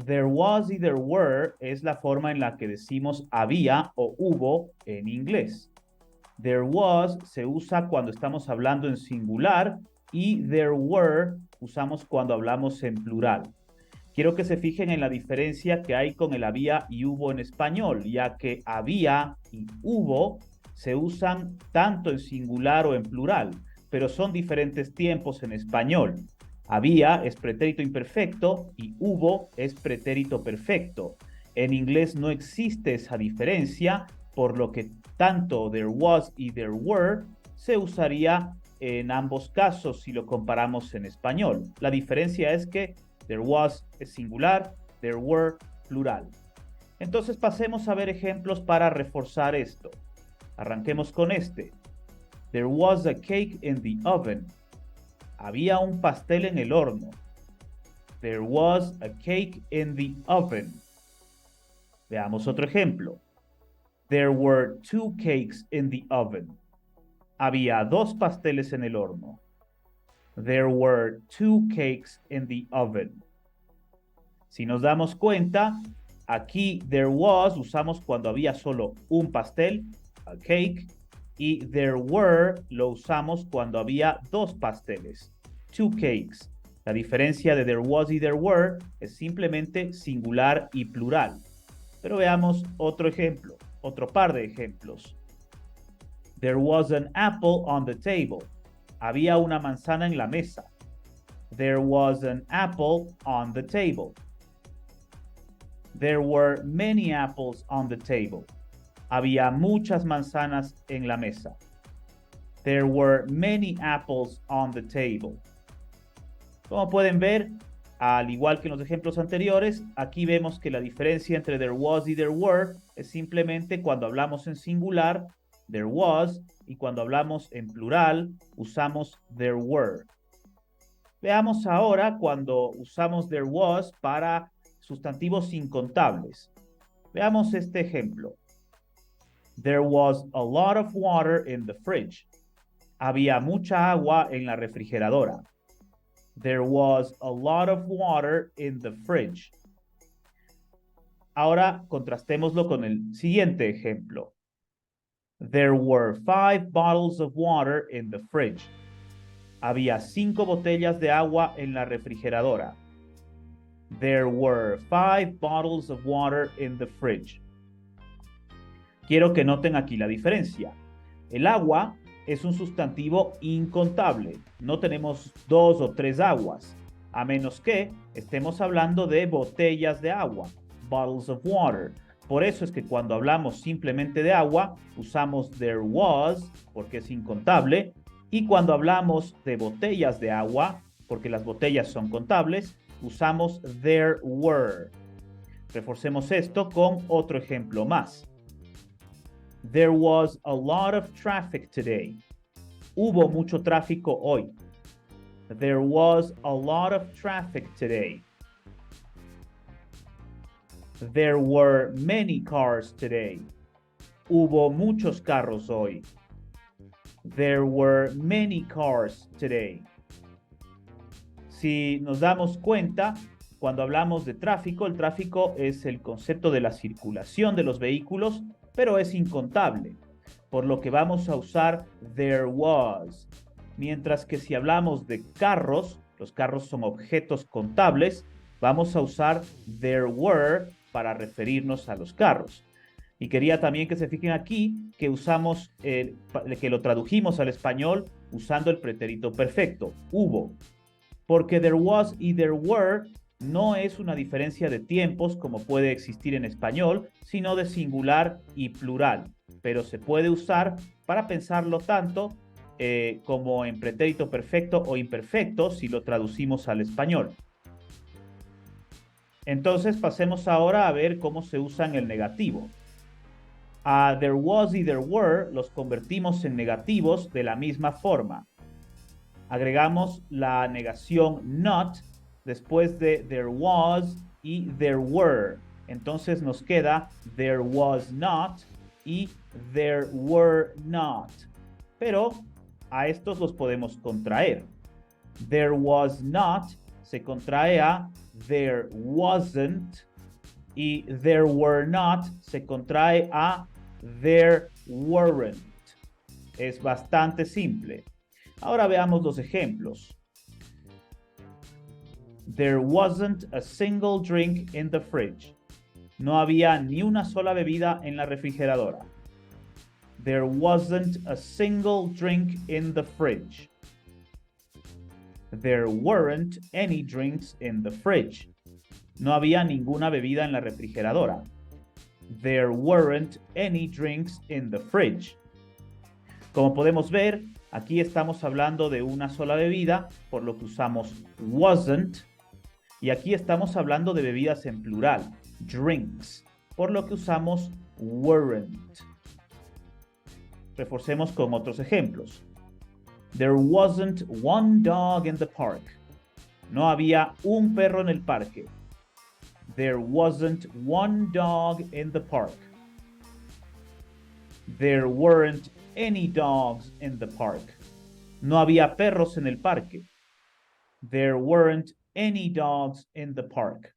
There was y there were es la forma en la que decimos había o hubo en inglés. There was se usa cuando estamos hablando en singular y there were usamos cuando hablamos en plural. Quiero que se fijen en la diferencia que hay con el había y hubo en español, ya que había y hubo se usan tanto en singular o en plural, pero son diferentes tiempos en español. Había es pretérito imperfecto y hubo es pretérito perfecto. En inglés no existe esa diferencia, por lo que tanto there was y there were se usaría en ambos casos si lo comparamos en español. La diferencia es que there was es singular, there were plural. Entonces pasemos a ver ejemplos para reforzar esto. Arranquemos con este. There was a cake in the oven. Había un pastel en el horno. There was a cake in the oven. Veamos otro ejemplo. There were 2 cakes in the oven. Había 2 pasteles en el horno. There were 2 cakes in the oven. Si nos damos cuenta, aquí there was usamos cuando había solo un pastel, a cake, y there were lo usamos cuando había 2 pasteles, 2 cakes. La diferencia de there was y there were es simplemente singular y plural. Pero veamos otro ejemplo, otro par de ejemplos. There was an apple on the table. Había una manzana en la mesa. There was an apple on the table. There were many apples on the table. Había muchas manzanas en la mesa. There were many apples on the table. Como pueden ver, al igual que en los ejemplos anteriores, aquí vemos que la diferencia entre there was y there were es simplemente cuando hablamos en singular, there was, y cuando hablamos en plural, usamos there were. Veamos ahora cuando usamos there was para sustantivos incontables. Veamos este ejemplo. There was a lot of water in the fridge. Había mucha agua en la refrigeradora. There was a lot of water in the fridge. Ahora contrastémoslo con el siguiente ejemplo. There were 5 bottles of water in the fridge. Había 5 botellas de agua en la refrigeradora. There were 5 bottles of water in the fridge. Quiero que noten aquí la diferencia. El agua es un sustantivo incontable. No tenemos 2 o 3 aguas, a menos que estemos hablando de botellas de agua, bottles of water. Por eso es que cuando hablamos simplemente de agua, usamos there was, porque es incontable, y cuando hablamos de botellas de agua, porque las botellas son contables, usamos there were. Reforcemos esto con otro ejemplo más. There was a lot of traffic today. Hubo mucho tráfico hoy. There was a lot of traffic today. There were many cars today. Hubo muchos carros hoy. There were many cars today. Si nos damos cuenta, cuando hablamos de tráfico, el tráfico es el concepto de la circulación de los vehículos, pero es incontable, por lo que vamos a usar there was. Mientras que si hablamos de carros, los carros son objetos contables, vamos a usar there were para referirnos a los carros. Y quería también que se fijen aquí que usamos, que lo tradujimos al español usando el pretérito perfecto, hubo. Porque there was y there were no es una diferencia de tiempos como puede existir en español, sino de singular y plural, pero se puede usar para pensarlo tanto como en pretérito perfecto o imperfecto si lo traducimos al español. Entonces pasemos ahora a ver cómo se usa en el negativo. A there was y there were los convertimos en negativos de la misma forma. Agregamos la negación not después de there was y there were. Entonces nos queda there was not y there were not. Pero a estos los podemos contraer. There was not se contrae a there wasn't, y there were not se contrae a there weren't. Es bastante simple. Ahora veamos los ejemplos. There wasn't a single drink in the fridge. No había ni una sola bebida en la refrigeradora. There wasn't a single drink in the fridge. There weren't any drinks in the fridge. No había ninguna bebida en la refrigeradora. There weren't any drinks in the fridge. Como podemos ver, aquí estamos hablando de una sola bebida, por lo que usamos wasn't. Y aquí estamos hablando de bebidas en plural, drinks, por lo que usamos weren't. Reforcemos con otros ejemplos. There wasn't one dog in the park. No había un perro en el parque. There wasn't one dog in the park. There weren't any dogs in the park. No había perros en el parque. There weren't any dogs in the park.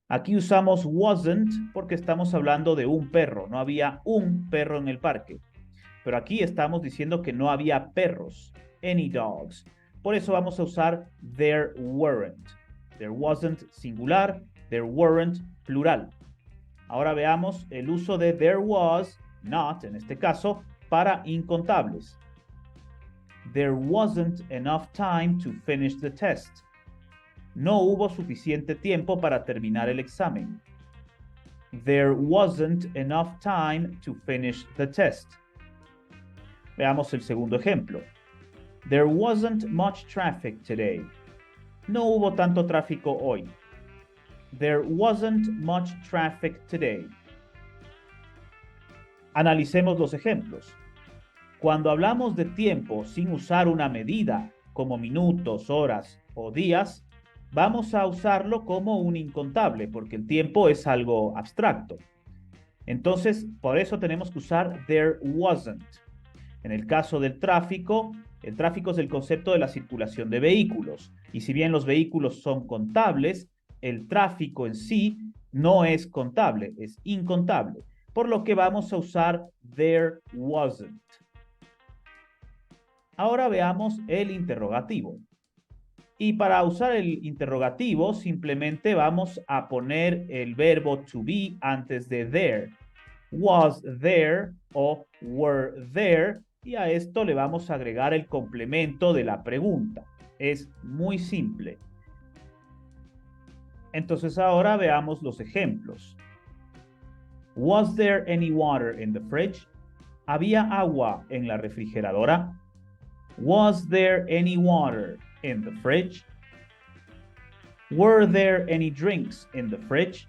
Aquí usamos wasn't porque estamos hablando de un perro. No había un perro en el parque. Pero aquí estamos diciendo que no había perros. Any dogs. Por eso vamos a usar there weren't. There wasn't singular. There weren't plural. Ahora veamos el uso de there was, not en este caso, para incontables. There wasn't enough time to finish the test. No hubo suficiente tiempo para terminar el examen. There wasn't enough time to finish the test. Veamos el segundo ejemplo. There wasn't much traffic today. No hubo tanto tráfico hoy. There wasn't much traffic today. Analicemos los ejemplos. Cuando hablamos de tiempo sin usar una medida como minutos, horas o días, vamos a usarlo como un incontable porque el tiempo es algo abstracto. Entonces, por eso tenemos que usar there wasn't. En el caso del tráfico, el tráfico es el concepto de la circulación de vehículos. Y si bien los vehículos son contables, el tráfico en sí no es contable, es incontable. Por lo que vamos a usar there wasn't. Ahora veamos el interrogativo. Y para usar el interrogativo, simplemente vamos a poner el verbo to be antes de there. Was there o were there. Y a esto le vamos a agregar el complemento de la pregunta. Es muy simple. Entonces ahora veamos los ejemplos. Was there any water in the fridge? ¿Había agua en la refrigeradora? Was there any water in the fridge? Were there any drinks in the fridge?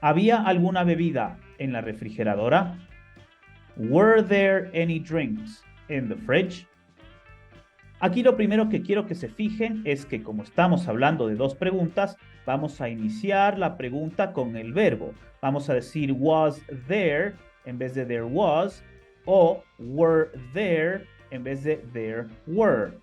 ¿Había alguna bebida en la refrigeradora? Were there any drinks in the fridge? Aquí lo primero que quiero que se fijen es que como estamos hablando de dos preguntas, vamos a iniciar la pregunta con el verbo. Vamos a decir was there en vez de there was o were there en vez de there were.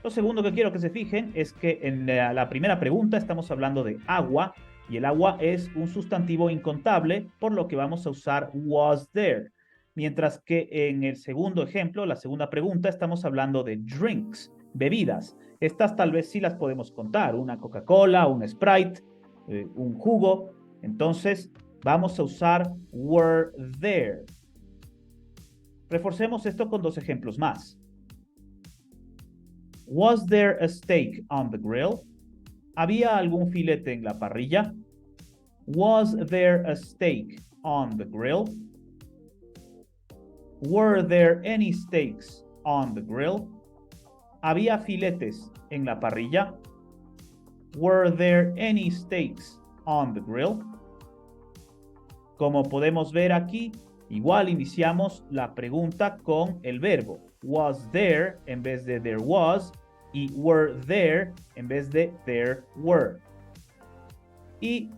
Lo segundo que quiero que se fijen es que en la primera pregunta estamos hablando de agua y el agua es un sustantivo incontable, por lo que vamos a usar was there. Mientras que en el segundo ejemplo, la segunda pregunta, estamos hablando de drinks, bebidas. Estas tal vez sí las podemos contar, una Coca-Cola, un Sprite, un jugo. Entonces, vamos a usar were there. Reforcemos esto con dos ejemplos más. Was there a steak on the grill? ¿Había algún filete en la parrilla? Was there a steak on the grill? Were there any steaks on the grill? ¿Había filetes en la parrilla? Were there any steaks on the grill? Como podemos ver aquí, igual iniciamos la pregunta con el verbo. Was there en vez de there was y were there en vez de there were. Y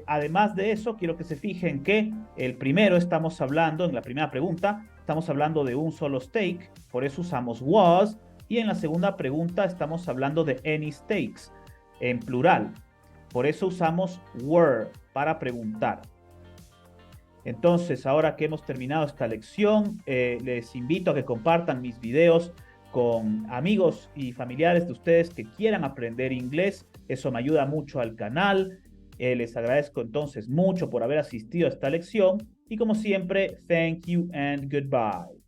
además de eso, quiero que se fijen que el primero estamos hablando, en la primera pregunta, estamos hablando de un solo steak, por eso usamos was, y en la segunda pregunta estamos hablando de any steaks, en plural. Por eso usamos were para preguntar. Entonces, ahora que hemos terminado esta lección, les invito a que compartan mis videos con amigos y familiares de ustedes que quieran aprender inglés. Eso me ayuda mucho al canal. Les agradezco entonces mucho por haber asistido a esta lección y como siempre, thank you and goodbye.